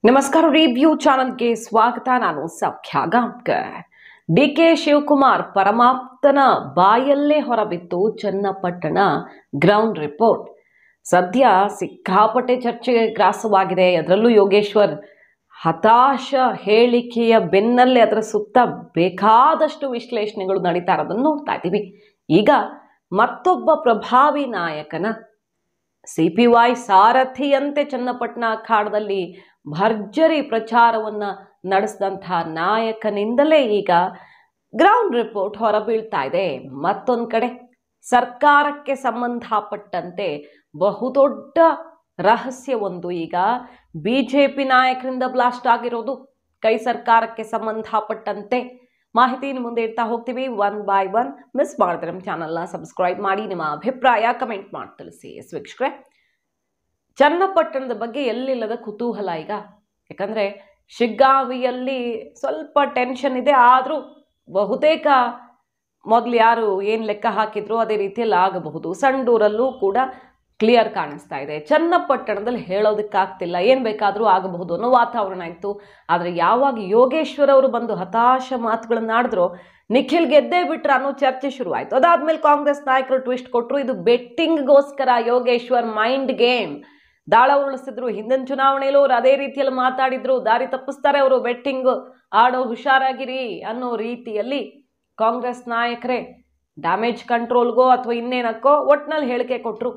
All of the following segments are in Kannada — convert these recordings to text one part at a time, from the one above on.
ನಮಸ್ಕಾರ. ರಿವ್ಯೂ ಚಾನಲ್ಗೆ ಸ್ವಾಗತ. ನಾನು ಸೌಖ್ಯ ಗಾಂವ್ಕರ್. ಡಿಕೆ ಶಿವಕುಮಾರ್ ಪರಮಾಪ್ತನ ಬಾಯಲ್ಲೇ ಹೊರಬಿತ್ತು ಚನ್ನಪಟ್ಟಣ ಗ್ರೌಂಡ್ ರಿಪೋರ್ಟ್. ಸದ್ಯ ಸಿಕ್ಕಾಪಟ್ಟೆ ಚರ್ಚೆಗೆ ಗ್ರಾಸವಾಗಿದೆ. ಅದರಲ್ಲೂ ಯೋಗೇಶ್ವರ್ ಹತಾಶ ಹೇಳಿಕೆಯ ಬೆನ್ನಲ್ಲೇ ಅದರ ಸುತ್ತ ಬೇಕಾದಷ್ಟು ವಿಶ್ಲೇಷಣೆಗಳು ನಡೀತಾ ಇರೋದನ್ನು ನೋಡ್ತಾ ಇದ್ದೀವಿ. ಈಗ ಮತ್ತೊಬ್ಬ ಪ್ರಭಾವಿ ನಾಯಕನ CPY ಸಾರಥಿಯಂತೆ ಚನ್ನಪಟ್ಟಣ ಅಖಾಡದಲ್ಲಿ ಭರ್ಜರಿ ಪ್ರಚಾರವನ್ನು ನಡೆಸಿದಂತಹ ನಾಯಕನಿಂದಲೇ ಈಗ ಗ್ರೌಂಡ್ ರಿಪೋರ್ಟ್ ಹೊರಬೀಳ್ತಾ ಇದೆ. ಮತ್ತೊಂದು ಕಡೆ ಸರ್ಕಾರಕ್ಕೆ ಸಂಬಂಧಪಟ್ಟಂತೆ ಬಹುದೊಡ್ಡ ರಹಸ್ಯವೊಂದು ಈಗ BJP ನಾಯಕರಿಂದ ಬ್ಲಾಸ್ಟ್ ಆಗಿರೋದು. ಕೈ ಸರ್ಕಾರಕ್ಕೆ ಸಂಬಂಧಪಟ್ಟಂತೆ ಮಾಹಿತಿ ಮುಂದೆ ಇಡ್ತಾ ಹೋಗ್ತೀವಿ ಒನ್ ಬೈ ಒನ್. ಮಿಸ್ ಮಾಡಿದ್ರೆ ನಮ್ಮ ಚಾನಲ್ನ ಸಬ್ಸ್ಕ್ರೈಬ್ ಮಾಡಿ, ನಿಮ್ಮ ಅಭಿಪ್ರಾಯ ಕಮೆಂಟ್ ಮಾಡಿ ತಿಳಿಸಿ. ವೀಕ್ಷಕರೇ, ಚನ್ನಪಟ್ಟಣದ ಬಗ್ಗೆ ಎಲ್ಲಿಲ್ಲದ ಕುತೂಹಲ ಈಗ. ಯಾಕಂದರೆ ಶಿಗ್ಗಾವಿಯಲ್ಲಿ ಸ್ವಲ್ಪ ಟೆನ್ಷನ್ ಇದೆ, ಆದರೂ ಬಹುತೇಕ ಮೊದಲು ಯಾರು ಏನು ಲೆಕ್ಕ ಹಾಕಿದ್ರು ಅದೇ ರೀತಿಯಲ್ಲಿ ಆಗಬಹುದು. ಸಂಡೂರಲ್ಲೂ ಕೂಡ ಕ್ಲಿಯರ್ ಕಾಣಿಸ್ತಾ ಇದೆ. ಚನ್ನಪಟ್ಟಣದಲ್ಲಿ ಹೇಳೋದಕ್ಕಾಗ್ತಿಲ್ಲ, ಏನು ಬೇಕಾದರೂ ಆಗಬಹುದು ಅನ್ನೋ ವಾತಾವರಣ ಇತ್ತು. ಆದರೆ ಯಾವಾಗ ಯೋಗೇಶ್ವರ್ ಅವರು ಬಂದು ಹತಾಶ ಮಾತುಗಳನ್ನಾಡಿದ್ರು, ನಿಖಿಲ್ ಗೆದ್ದೇ ಬಿಟ್ರೆ ಅನ್ನೋ ಚರ್ಚೆ ಶುರುವಾಯಿತು. ಅದಾದ್ಮೇಲೆ ಕಾಂಗ್ರೆಸ್ ನಾಯಕರು ಟ್ವಿಸ್ಟ್ ಕೊಟ್ಟರು. ಇದು ಬೆಟ್ಟಿಂಗ್ಗೋಸ್ಕರ ಯೋಗೇಶ್ವರ್ ಮೈಂಡ್ ಗೇಮ್ ದಾಳ ಉರುಳಿಸಿದ್ರು. ಹಿಂದಿನ ಚುನಾವಣೆಯಲ್ಲೂ ಅವರು ಅದೇ ರೀತಿಯಲ್ಲಿ ಮಾತಾಡಿದ್ರು, ದಾರಿ ತಪ್ಪಿಸ್ತಾರೆ ಅವರು, ಬೆಟ್ಟಿಂಗ್ ಆಡೋ ಹುಷಾರಾಗಿರಿ ಅನ್ನೋ ರೀತಿಯಲ್ಲಿ ಕಾಂಗ್ರೆಸ್ ನಾಯಕರೇ ಡ್ಯಾಮೇಜ್ ಕಂಟ್ರೋಲ್ಗೋ ಅಥವಾ ಇನ್ನೇನಕ್ಕೋ ಒಟ್ಟಿನಲ್ಲಿ ಹೇಳಿಕೆ ಕೊಟ್ಟರು.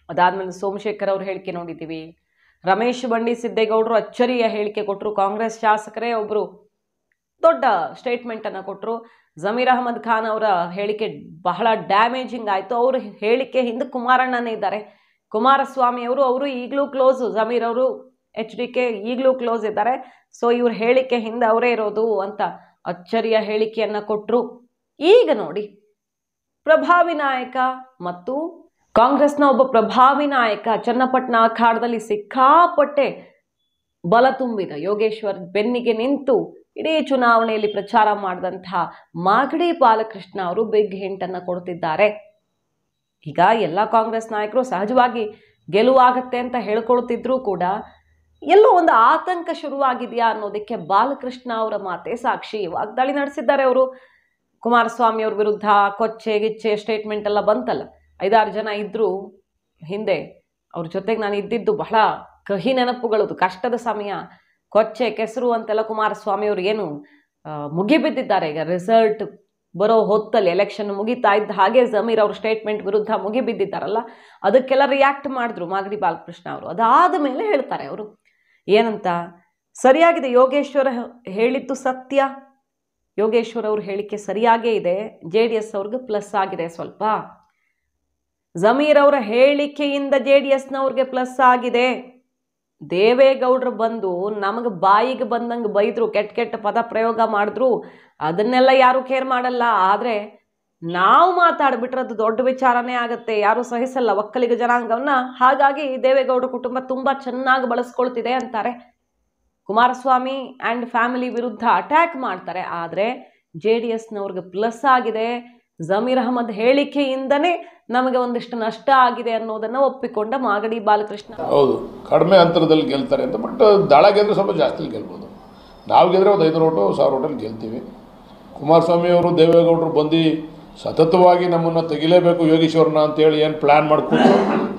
ಅದಾದ್ಮೇಲೆ ಸೋಮಶೇಖರ್ ಅವ್ರ ಹೇಳಿಕೆ ನೋಡಿದ್ದೀವಿ. ರಮೇಶ್ ಬಂಡಿ ಸಿದ್ದೇಗೌಡರು ಅಚ್ಚರಿಯ ಹೇಳಿಕೆ ಕೊಟ್ಟರು. ಕಾಂಗ್ರೆಸ್ ಶಾಸಕರೇ ಒಬ್ಬರು ದೊಡ್ಡ ಸ್ಟೇಟ್ಮೆಂಟನ್ನು ಕೊಟ್ಟರು. ಜಮೀರ್ ಅಹಮದ್ ಖಾನ್ ಅವರ ಹೇಳಿಕೆ ಬಹಳ ಡ್ಯಾಮೇಜಿಂಗ್ ಆಯಿತು. ಅವ್ರ ಹೇಳಿಕೆ ಹಿಂದೆ ಕುಮಾರಣ್ಣನೇ ಇದ್ದಾರೆ. ಕುಮಾರಸ್ವಾಮಿ ಅವರು ಈಗಲೂ ಕ್ಲೋಸು. ಜಮೀರ್ ಅವರು HDK ಈಗಲೂ ಕ್ಲೋಸ್ ಇದ್ದಾರೆ. ಸೊ ಇವ್ರ ಹೇಳಿಕೆ ಹಿಂದೆ ಅವರೇ ಇರೋದು ಅಂತ ಅಚ್ಚರಿಯ ಹೇಳಿಕೆಯನ್ನು ಕೊಟ್ಟರು. ಈಗ ನೋಡಿ, ಪ್ರಭಾವಿ ನಾಯಕ ಮತ್ತು ಕಾಂಗ್ರೆಸ್ನ ಒಬ್ಬ ಪ್ರಭಾವಿ ನಾಯಕ ಚನ್ನಪಟ್ಟಣ ಅಖಾಡದಲ್ಲಿ ಸಿಕ್ಕಾಪಟ್ಟೆ ಬಲ ತುಂಬಿದ ಯೋಗೇಶ್ವರ್ ಬೆನ್ನಿಗೆ ನಿಂತು ಇಡೀ ಚುನಾವಣೆಯಲ್ಲಿ ಪ್ರಚಾರ ಮಾಡಿದಂತಹ ಮಾಗಡಿ ಬಾಲಕೃಷ್ಣ ಅವರು ಬಿಗ್ ಹಿಂಟನ್ನು ಕೊಡ್ತಿದ್ದಾರೆ. ಈಗ ಎಲ್ಲ ಕಾಂಗ್ರೆಸ್ ನಾಯಕರು ಸಹಜವಾಗಿ ಗೆಲುವಾಗತ್ತೆ ಅಂತ ಹೇಳ್ಕೊಳ್ತಿದ್ರು ಕೂಡ ಎಲ್ಲೋ ಒಂದು ಆತಂಕ ಶುರುವಾಗಿದೆಯಾ ಅನ್ನೋದಕ್ಕೆ ಬಾಲಕೃಷ್ಣ ಅವರ ಮಾತೆ ಸಾಕ್ಷಿ. ವಾಗ್ದಾಳಿ ನಡೆಸಿದ್ದಾರೆ ಅವರು. ಕುಮಾರಸ್ವಾಮಿ ಅವ್ರ ವಿರುದ್ಧ ಕೊಚ್ಚೆ ಗಿಚ್ಚೆ ಸ್ಟೇಟ್ಮೆಂಟ್ ಎಲ್ಲ ಬಂತಲ್ಲ, 5-6 ಜನ ಇದ್ದರು ಹಿಂದೆ. ಅವ್ರ ಜೊತೆಗೆ ನಾನು ಇದ್ದಿದ್ದು ಬಹಳ ಕಹಿ ನೆನಪುಗಳದು. ಕಷ್ಟದ ಸಮಯ, ಕೊಚ್ಚೆ ಕೆಸರು ಅಂತೆಲ್ಲ ಕುಮಾರಸ್ವಾಮಿ ಅವರು ಏನು ಮುಗಿಬಿದ್ದಿದ್ದಾರೆ. ಈಗ ರಿಸಲ್ಟ್ ಬರೋ ಹೊತ್ತಲ್ಲಿ ಎಲೆಕ್ಷನ್ ಮುಗಿತಾ ಇದ್ದ ಹಾಗೆ ಜಮೀರ್ ಅವ್ರ ಸ್ಟೇಟ್ಮೆಂಟ್ ವಿರುದ್ಧ ಮುಗಿಬಿದ್ದಿದ್ದಾರಲ್ಲ, ಅದಕ್ಕೆಲ್ಲ ರಿಯಾಕ್ಟ್ ಮಾಡಿದ್ರು ಮಾಗಡಿ ಬಾಲಕೃಷ್ಣ ಅವರು. ಅದಾದ ಮೇಲೆ ಹೇಳ್ತಾರೆ ಅವರು ಏನಂತ, ಸರಿಯಾಗಿದೆ ಯೋಗೇಶ್ವರ ಹೇಳಿದ್ದು ಸತ್ಯ. ಯೋಗೇಶ್ವರ್ ಅವ್ರ ಹೇಳಿಕೆ ಸರಿಯಾಗೇ ಇದೆ. JDS ಅವ್ರಿಗೆ ಪ್ಲಸ್ ಆಗಿದೆ ಸ್ವಲ್ಪ. ಜಮೀರ್ ಅವರ ಹೇಳಿಕೆಯಿಂದ JDSನವ್ರಿಗೆ ಪ್ಲಸ್ ಆಗಿದೆ. ದೇವೇಗೌಡರು ಬಂದು ನಮಗೆ ಬಾಯಿಗೆ ಬಂದಂಗೆ ಬೈದರು, ಕೆಟ್ಟ ಕೆಟ್ಟ ಪದ ಪ್ರಯೋಗ ಮಾಡಿದ್ರು, ಅದನ್ನೆಲ್ಲ ಯಾರು ಕೇರ್ ಮಾಡಲ್ಲ. ಆದರೆ ನಾವು ಮಾತಾಡ್ಬಿಟ್ರೆ ಅದು ದೊಡ್ಡ ವಿಚಾರನೇ ಆಗುತ್ತೆ, ಯಾರು ಸಹಿಸಲ್ಲ ಒಕ್ಕಲಿಗ ಜನಾಂಗವನ್ನ. ಹಾಗಾಗಿ ದೇವೇಗೌಡ ಕುಟುಂಬ ತುಂಬ ಚೆನ್ನಾಗಿ ಬಳಸ್ಕೊಳ್ತಿದೆ ಅಂತಾರೆ. ಕುಮಾರಸ್ವಾಮಿ ಆ್ಯಂಡ್ ಫ್ಯಾಮಿಲಿ ವಿರುದ್ಧ ಅಟ್ಯಾಕ್ ಮಾಡ್ತಾರೆ. ಆದರೆ JDSನವ್ರಿಗೆ ಪ್ಲಸ್ ಆಗಿದೆ. ಜಮೀರ್ ಅಹಮದ್ ಹೇಳಿಕೆಯಿಂದನೇ ನಮಗೆ ಒಂದಿಷ್ಟು ನಷ್ಟ ಆಗಿದೆ ಅನ್ನೋದನ್ನು ಒಪ್ಪಿಕೊಂಡ ಮಾಗಡಿ ಬಾಲಕೃಷ್ಣ. ಹೌದು, ಕಡಿಮೆ ಅಂತರದಲ್ಲಿ ಗೆಲ್ತಾರೆ ಅಂತ. ಬಟ್ ದಳ ಗೆದ್ರೆ ಸ್ವಲ್ಪ ಜಾಸ್ತಿ ಗೆಲ್ಬೋದು. ನಾವು ಗೆದ್ರೆ ಒಂದು 500 ಓಟು 1000 ಓಟಲ್ಲಿ ಗೆಲ್ತೀವಿ. ಕುಮಾರಸ್ವಾಮಿ ಅವರು ದೇವೇಗೌಡರು ಬಂದು ಸತತವಾಗಿ ನಮ್ಮನ್ನು ತೆಗಿಲೇಬೇಕು ಯೋಗೇಶ್ವರನ ಅಂತೇಳಿ ಏನು ಪ್ಲ್ಯಾನ್ ಮಾಡ್ಕೊಂಡು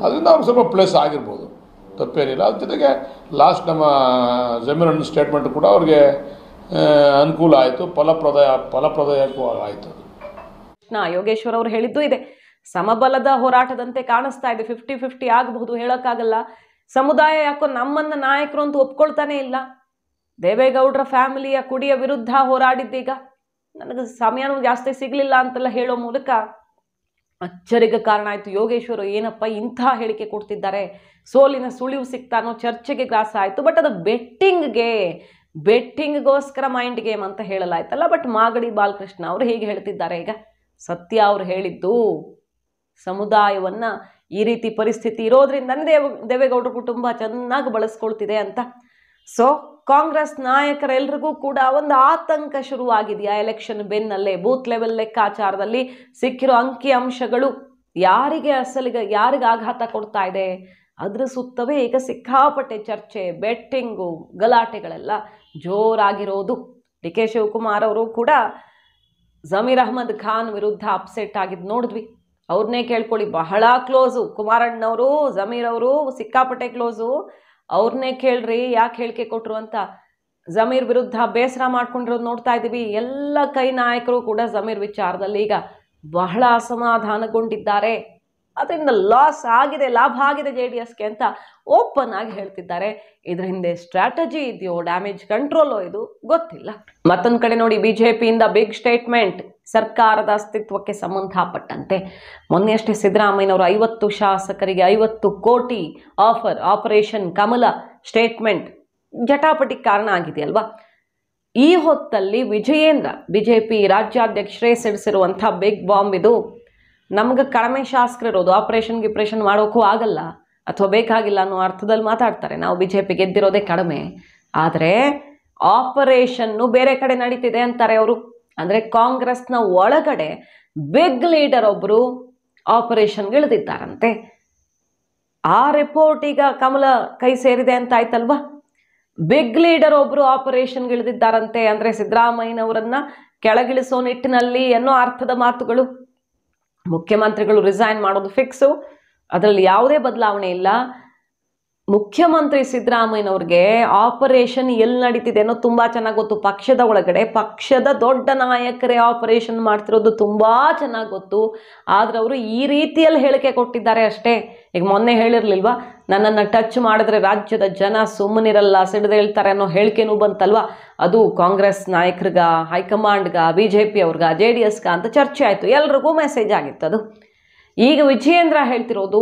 ಅದರಿಂದ ಅವ್ರಿಗೆ ಸ್ವಲ್ಪ ಪ್ಲಸ್ ಆಗಿರ್ಬೋದು, ತಪ್ಪೇನಿಲ್ಲ. ಅದ್ರ ಜೊತೆಗೆ ಲಾಸ್ಟ್ ನಮ್ಮ ಜಮೀರ್ ಸ್ಟೇಟ್ಮೆಂಟ್ ಕೂಡ ಅವ್ರಿಗೆ ಅನುಕೂಲ ಆಯಿತು, ಫಲಪ್ರದಾಯಕೂ ಆಯಿತು. ಯೋಗೇಶ್ವರ್ ಅವರು ಹೇಳಿದ್ದು ಇದೆ, ಸಮಬಲದ ಹೋರಾಟದಂತೆ ಕಾಣಿಸ್ತಾ ಇದೆ. 50-50 ಆಗಬಹುದು, ಹೇಳೋಕ್ಕಾಗಲ್ಲ. ಸಮುದಾಯ ಯಾಕೋ ನಮ್ಮನ್ನ ನಾಯಕರು ಅಂತ ಒಪ್ಕೊಳ್ತಾನೆ ಇಲ್ಲ. ದೇವೇಗೌಡರ ಫ್ಯಾಮಿಲಿಯ ಕುಡಿಯ ವಿರುದ್ಧ ಹೋರಾಡಿದ್ದೀಗ ನನಗೆ ಸಮಯನೂ ಜಾಸ್ತಿ ಸಿಗಲಿಲ್ಲ ಅಂತೆಲ್ಲ ಹೇಳೋ ಮೂಲಕ ಅಚ್ಚರಿಗೆ ಕಾರಣ ಆಯಿತು. ಯೋಗೇಶ್ವರ್ ಏನಪ್ಪ ಇಂಥ ಹೇಳಿಕೆ ಕೊಡ್ತಿದ್ದಾರೆ, ಸೋಲಿನ ಸುಳಿವು ಸಿಗ್ತಾ ಅನ್ನೋ ಚರ್ಚೆಗೆ ಗ್ರಾಸ ಆಯಿತು. ಬಟ್ ಅದು ಬೆಟ್ಟಿಂಗ್ಗೋಸ್ಕರ ಮೈಂಡ್ ಗೇಮ್ ಅಂತ ಹೇಳಲಾಯ್ತಲ್ಲ. ಬಟ್ ಮಾಗಡಿ ಬಾಲಕೃಷ್ಣ ಅವರು ಹೀಗೆ ಹೇಳ್ತಿದ್ದಾರೆ. ಈಗ ಸತ್ಯ ಅವ್ರು ಹೇಳಿದ್ದು, ಸಮುದಾಯವನ್ನು ಈ ರೀತಿ ಪರಿಸ್ಥಿತಿ ಇರೋದ್ರಿಂದನೇ ದೇವೇಗೌಡರ ಕುಟುಂಬ ಚೆನ್ನಾಗಿ ಬಳಸ್ಕೊಳ್ತಿದೆ ಅಂತ. ಸೊ ಕಾಂಗ್ರೆಸ್ ನಾಯಕರೆಲ್ರಿಗೂ ಕೂಡ ಒಂದು ಆತಂಕ ಶುರುವಾಗಿದೆಯಾ ಎಲೆಕ್ಷನ್ ಬೆನ್ನಲ್ಲೇ? ಬೂತ್ ಲೆವೆಲ್ ಲೆಕ್ಕಾಚಾರದಲ್ಲಿ ಸಿಕ್ಕಿರೋ ಅಂಕಿ ಅಂಶಗಳು ಯಾರಿಗೆ ಆಘಾತ ಕೊಡ್ತಾ ಇದೆ ಅದ್ರ ಸುತ್ತವೇ ಈಗ ಸಿಕ್ಕಾಪಟ್ಟೆ ಚರ್ಚೆ, ಬೆಟ್ಟಿಂಗು, ಗಲಾಟೆಗಳೆಲ್ಲ ಜೋರಾಗಿರೋದು. ಡಿ ಕೆ ಶಿವಕುಮಾರ್ ಅವರು ಕೂಡ ಜಮೀರ್ ಅಹ್ಮದ್ ಖಾನ್ ವಿರುದ್ಧ ಅಪ್ಸೆಟ್ ಆಗಿದ್ದು ನೋಡಿದ್ವಿ. ಅವ್ರನ್ನೇ ಕೇಳ್ಕೊಳ್ಳಿ, ಬಹಳ ಕ್ಲೋಸು ಕುಮಾರಣ್ಣವರು, ಜಮೀರ್ ಅವರು ಸಿಕ್ಕಾಪಟ್ಟೆ ಕ್ಲೋಸು. ಅವ್ರನ್ನೇ ಕೇಳ್ರಿ ಯಾಕೆ ಹೇಳಿಕೆ ಕೊಟ್ಟರು ಅಂತ. ಜಮೀರ್ ವಿರುದ್ಧ ಬೇಸರ ಮಾಡ್ಕೊಂಡಿರೋದು ನೋಡ್ತಾ ಇದ್ದೀವಿ. ಎಲ್ಲ ಕೈ ನಾಯಕರು ಕೂಡ ಜಮೀರ್ ವಿಚಾರದಲ್ಲಿ ಈಗ ಬಹಳ ಅಸಮಾಧಾನಗೊಂಡಿದ್ದಾರೆ. ಅದರಿಂದ ಲಾಸ್ ಆಗಿದೆ, ಲಾಭ ಆಗಿದೆ JDSಗೆ ಅಂತ ಓಪನ್ ಆಗಿ ಹೇಳ್ತಿದ್ದಾರೆ. ಇದ್ರ ಹಿಂದೆ ಸ್ಟ್ರಾಟಜಿ ಇದೆಯೋ, ಡ್ಯಾಮೇಜ್ ಕಂಟ್ರೋಲೋ ಇದು ಗೊತ್ತಿಲ್ಲ. ಮತ್ತೊಂದು ಕಡೆ ನೋಡಿ, ಬಿಜೆಪಿಯಿಂದ ಬಿಗ್ ಸ್ಟೇಟ್ಮೆಂಟ್ ಸರ್ಕಾರದ ಅಸ್ತಿತ್ವಕ್ಕೆ ಸಂಬಂಧಪಟ್ಟಂತೆ. ಮೊನ್ನೆಯಷ್ಟೇ ಸಿದ್ದರಾಮಯ್ಯನವರು 50 ಶಾಸಕರಿಗೆ 50 ಕೋಟಿ ಆಫರ್, ಆಪರೇಷನ್ ಕಮಲ ಸ್ಟೇಟ್ಮೆಂಟ್ ಜಟಾಪಟಿ ಕಾರಣ ಆಗಿದೆಯಲ್ವಾ. ಈ ಹೊತ್ತಲ್ಲಿ ವಿಜಯೇಂದ್ರ ಬಿಜೆಪಿ ರಾಜ್ಯಾಧ್ಯಕ್ಷರೇ ಸಿಡಿಸಿರುವಂಥ ಬಿಗ್ ಬಾಂಬ್ ಇದು. ನಮ್ಗೆ ಕಡಿಮೆ ಶಾಸಕರಿರೋದು, ಆಪರೇಷನ್ ಮಾಡೋಕ್ಕೂ ಆಗಲ್ಲ ಅಥವಾ ಬೇಕಾಗಿಲ್ಲ ಅನ್ನೋ ಅರ್ಥದಲ್ಲಿ ಮಾತಾಡ್ತಾರೆ. ನಾವು BJP ಗೆದ್ದಿರೋದೇ ಕಡಿಮೆ, ಆದರೆ ಆಪರೇಷನ್ನು ಬೇರೆ ಕಡೆ ನಡೀತಿದೆ ಅಂತಾರೆ ಅವರು. ಅಂದರೆ ಕಾಂಗ್ರೆಸ್ನ ಒಳಗಡೆ ಬಿಗ್ ಲೀಡರ್ ಒಬ್ಬರು ಆಪರೇಷನ್ಗೆ ಇಳಿದಿದ್ದಾರಂತೆ. ಆ ರಿಪೋರ್ಟ್ ಈಗ ಕಮಲ ಕೈ ಸೇರಿದೆ ಅಂತ ಆಯ್ತಲ್ವಾ. ಬಿಗ್ ಲೀಡರ್ ಒಬ್ಬರು ಆಪರೇಷನ್ಗೆ ಇಳಿದಿದ್ದಾರಂತೆ. ಅಂದರೆ ಸಿದ್ದರಾಮಯ್ಯನವರನ್ನ ಕೆಳಗಿಳಿಸೋ ನಿಟ್ಟಿನಲ್ಲಿ ಅನ್ನೋ ಅರ್ಥದ ಮಾತುಗಳು. ಮುಖ್ಯಮಂತ್ರಿಗಳು ರಿಸೈನ್ ಮಾಡೋದು ಫಿಕ್ಸು, ಅದರಲ್ಲಿ ಯಾವುದೇ ಬದಲಾವಣೆ ಇಲ್ಲ. ಮುಖ್ಯಮಂತ್ರಿ ಸಿದ್ದರಾಮಯ್ಯನವ್ರಿಗೆ ಆಪರೇಷನ್ ಎಲ್ಲಿ ನಡೀತಿದೆ ಅನ್ನೋ ತುಂಬ ಚೆನ್ನಾಗಿ ಗೊತ್ತು. ಪಕ್ಷದ ಒಳಗಡೆ ಪಕ್ಷದ ದೊಡ್ಡ ನಾಯಕರೇ ಆಪರೇಷನ್ ಮಾಡ್ತಿರೋದು ತುಂಬ ಚೆನ್ನಾಗಿ ಗೊತ್ತು. ಆದರೆ ಅವರು ಈ ರೀತಿಯಲ್ಲಿ ಹೇಳಿಕೆ ಕೊಟ್ಟಿದ್ದಾರೆ ಅಷ್ಟೇ. ಈಗ ಮೊನ್ನೆ ಹೇಳಿರಲಿಲ್ವಾ, ನನ್ನನ್ನು ಟಚ್ ಮಾಡಿದ್ರೆ ರಾಜ್ಯದ ಜನ ಸುಮ್ಮನಿರಲ್ಲ, ಸಿಡಿದೇಳ್ತಾರೆ ಅನ್ನೋ ಹೇಳಿಕೆನೂ ಬಂತಲ್ವಾ. ಅದು ಕಾಂಗ್ರೆಸ್ ನಾಯಕರಿಗ, ಹೈಕಮಾಂಡ್ಗ, BJP ಅವ್ರಿಗ, JDSಗ ಅಂತ ಚರ್ಚೆ ಆಯಿತು. ಎಲ್ರಿಗೂ ಮೆಸೇಜ್ ಆಗಿತ್ತು ಅದು. ಈಗ ವಿಜಯೇಂದ್ರ ಹೇಳ್ತಿರೋದು,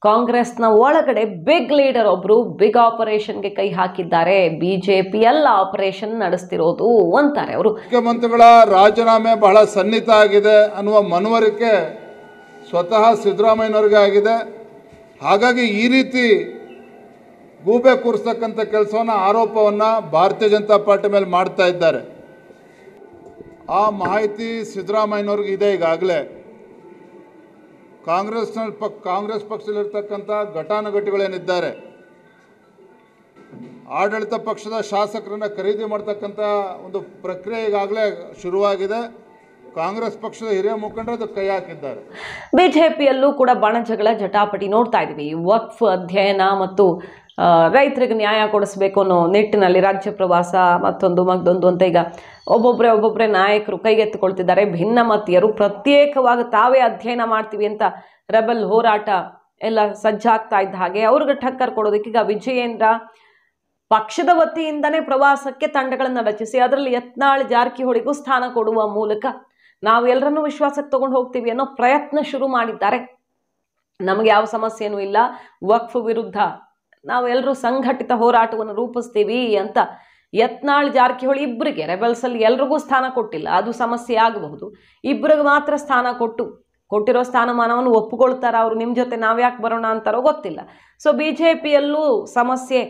ಕಾಂಗ್ರೆಸ್ನ ಒಳಗಡೆ ಬಿಗ್ ಲೀಡರ್ ಒಬ್ಬರು ಬಿಗ್ ಆಪರೇಷನ್ಗೆ ಕೈ ಹಾಕಿದ್ದಾರೆ, BJP ಎಲ್ಲ ಆಪರೇಷನ್ ನಡೆಸ್ತಿರೋದು ಅಂತಾರೆ ಅವರು. ಮುಖ್ಯಮಂತ್ರಿಗಳ ರಾಜೀನಾಮೆ ಬಹಳ ಸನ್ನಿಹಿತ ಆಗಿದೆ ಅನ್ನುವ ಮನವರಿಕೆ ಸ್ವತಃ ಸಿದ್ದರಾಮಯ್ಯನವ್ರಿಗೆ ಆಗಿದೆ. ಹಾಗಾಗಿ ಈ ರೀತಿ ಗೂಬೆ ಕೂರಿಸ್ತಕ್ಕಂಥ ಕೆಲಸವನ್ನು, ಆರೋಪವನ್ನು ಭಾರತೀಯ ಜನತಾ ಪಾರ್ಟಿ ಮೇಲೆ ಮಾಡ್ತಾ ಇದ್ದಾರೆ. ಆ ಮಾಹಿತಿ ಸಿದ್ದರಾಮಯ್ಯನವ್ರಿಗೆ ಇದೆ. ಈಗಾಗಲೇ ಕಾಂಗ್ರೆಸ್ ಪಕ್ಷದಲ್ಲಿರ್ತಕ್ಕಂಥ ಘಟಾನುಘಟಿಗಳೇನಿದ್ದಾರೆ, ಆಡಳಿತ ಪಕ್ಷದ ಶಾಸಕರನ್ನು ಖರೀದಿ ಮಾಡ್ತಕ್ಕಂಥ ಒಂದು ಪ್ರಕ್ರಿಯೆ ಈಗಾಗಲೇ ಶುರುವಾಗಿದೆ. ಕಾಂಗ್ರೆಸ್ ಪಕ್ಷದ ಹಿರಿಯ ಮುಖಂಡರು ಅದಕ್ಕೆ ಕೈ ಹಾಕಿದ್ದಾರೆ. BJPಯಲ್ಲೂ ಕೂಡ ಬಣಜಗಳ ಜಟಾಪಟಿ ನೋಡ್ತಾ ಇದ್ದೀವಿ. ವಕ್ಫ್ ಅಧ್ಯಯನ ಮತ್ತು ರೈತರಿಗೆ ನ್ಯಾಯ ಕೊಡಿಸ್ಬೇಕು ಅನ್ನೋ ನಿಟ್ಟಿನಲ್ಲಿ ರಾಜ್ಯ ಪ್ರವಾಸ, ಮತ್ತೊಂದು ಅಂತ ಈಗ ಒಬ್ಬೊಬ್ಬರೇ ನಾಯಕರು ಕೈಗೆತ್ತಿಕೊಳ್ತಿದ್ದಾರೆ. ಭಿನ್ನಮತೀಯರು ಪ್ರತ್ಯೇಕವಾಗಿ ತಾವೇ ಅಧ್ಯಯನ ಮಾಡ್ತೀವಿ ಅಂತ ರೆಬಲ್ ಹೋರಾಟ ಎಲ್ಲ ಸಜ್ಜಾಗ್ತಾ ಇದ್ದ ಹಾಗೆ ಅವ್ರಿಗೆ ಟಕ್ಕರ್ ಕೊಡೋದಕ್ಕೆ ಈಗ ವಿಜಯೇಂದ್ರ ಪಕ್ಷದ ವತಿಯಿಂದನೇ ಪ್ರವಾಸಕ್ಕೆ ತಂಡಗಳನ್ನು ರಚಿಸಿ ಅದರಲ್ಲಿ ಯತ್ನಾಳ್ ಜಾರಕಿಹೊಳಿಗೂ ಸ್ಥಾನ ಕೊಡುವ ಮೂಲಕ ನಾವು ಎಲ್ಲರನ್ನೂ ವಿಶ್ವಾಸಕ್ಕೆ ತಗೊಂಡು ಹೋಗ್ತೀವಿ ಅನ್ನೋ ಪ್ರಯತ್ನ ಶುರು ಮಾಡಿದ್ದಾರೆ. ನಮಗೆ ಯಾವ ಸಮಸ್ಯೆನೂ ಇಲ್ಲ, ವಕ್ಫ್ ವಿರುದ್ಧ ನಾವೆಲ್ಲರೂ ಸಂಘಟಿತ ಹೋರಾಟವನ್ನು ರೂಪಿಸ್ತೀವಿ ಅಂತ ಯತ್ನಾಳ್ ಜಾರಕಿಹೊಳಿ ಇಬ್ಬರಿಗೆ, ರೆಬಲ್ಸಲ್ಲಿ ಎಲ್ರಿಗೂ ಸ್ಥಾನ ಕೊಟ್ಟಿಲ್ಲ, ಅದು ಸಮಸ್ಯೆ ಆಗಬಹುದು. ಇಬ್ಬರಿಗೆ ಮಾತ್ರ ಸ್ಥಾನ ಕೊಟ್ಟಿರೋ ಸ್ಥಾನಮಾನವನ್ನು ಒಪ್ಪಿಕೊಳ್ತಾರ ಅವರು. ನಿಮ್ಮ ಜೊತೆ ನಾವ್ಯಾಕೆ ಬರೋಣ ಅಂತಾರೋ ಗೊತ್ತಿಲ್ಲ. ಸೊ BJPಯಲ್ಲೂ ಸಮಸ್ಯೆ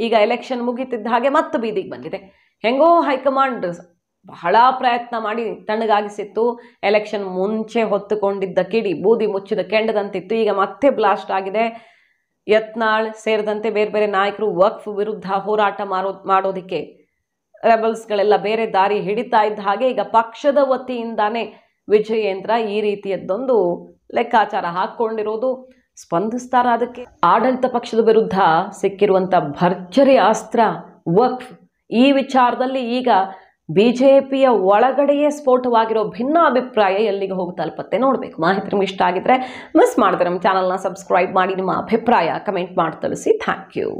ಈಗ ಎಲೆಕ್ಷನ್ ಮುಗಿತಿದ್ದ ಹಾಗೆ ಮತ್ತೆ ಬೀದಿಗೆ ಬಂದಿದೆ. ಹೆಂಗೋ ಹೈಕಮಾಂಡ್ ಬಹಳ ಪ್ರಯತ್ನ ಮಾಡಿ ತಣ್ಣಗಾಗಿಸಿತ್ತು. ಎಲೆಕ್ಷನ್ ಮುಂಚೆ ಹೊತ್ತುಕೊಂಡಿದ್ದ ಕಿಡಿ ಬೂದಿ ಮುಚ್ಚಿದ ಕೆಂಡದಂತಿತ್ತು. ಈಗ ಮತ್ತೆ ಬ್ಲಾಸ್ಟ್ ಆಗಿದೆ. ಯತ್ನಾಳ್ ಸೇರಿದಂತೆ ಬೇರೆ ಬೇರೆ ನಾಯಕರು ವಕ್ಫ್ ವಿರುದ್ಧ ಹೋರಾಟ ಮಾಡೋದಕ್ಕೆ ರೆಬಲ್ಸ್ಗಳೆಲ್ಲ ಬೇರೆ ದಾರಿ ಹಿಡಿತಾ ಇದ್ದ ಹಾಗೆ ಈಗ ಪಕ್ಷದ ವತಿಯಿಂದಾನೇ ವಿಜಯೇಂದ್ರ ಈ ರೀತಿಯದ್ದೊಂದು ಲೆಕ್ಕಾಚಾರ ಹಾಕ್ಕೊಂಡಿರೋದು. ಸ್ಪಂದಿಸ್ತಾರ ಅದಕ್ಕೆ? ಆಡಳಿತ ಪಕ್ಷದ ವಿರುದ್ಧ ಸಿಕ್ಕಿರುವಂಥ ಭರ್ಜರಿ ಅಸ್ತ್ರ ವಕ್ಫ್, ಈ ವಿಚಾರದಲ್ಲಿ ಈಗ BJPಯ ಒಳಗಡೆಯೇ ಸ್ಫೋಟವಾಗಿರೋ ಭಿನ್ನ ಅಭಿಪ್ರಾಯ ಎಲ್ಲಿಗೆ ಹೋಗಿ ತಲುಪತ್ತೆ ನೋಡಬೇಕು. ಮಾಹಿತಿ ನಿಮ್ಗೆ ಇಷ್ಟ ಆಗಿದ್ರೆ ಮಿಸ್ ಮಾಡಿದ್ರೆ ನಮ್ಮ ಚಾನಲ್ನ ಸಬ್ಸ್ಕ್ರೈಬ್ ಮಾಡಿ, ನಿಮ್ಮ ಅಭಿಪ್ರಾಯ ಕಮೆಂಟ್ ಮಾಡಿ ತಿಳಿಸಿ. Thank you.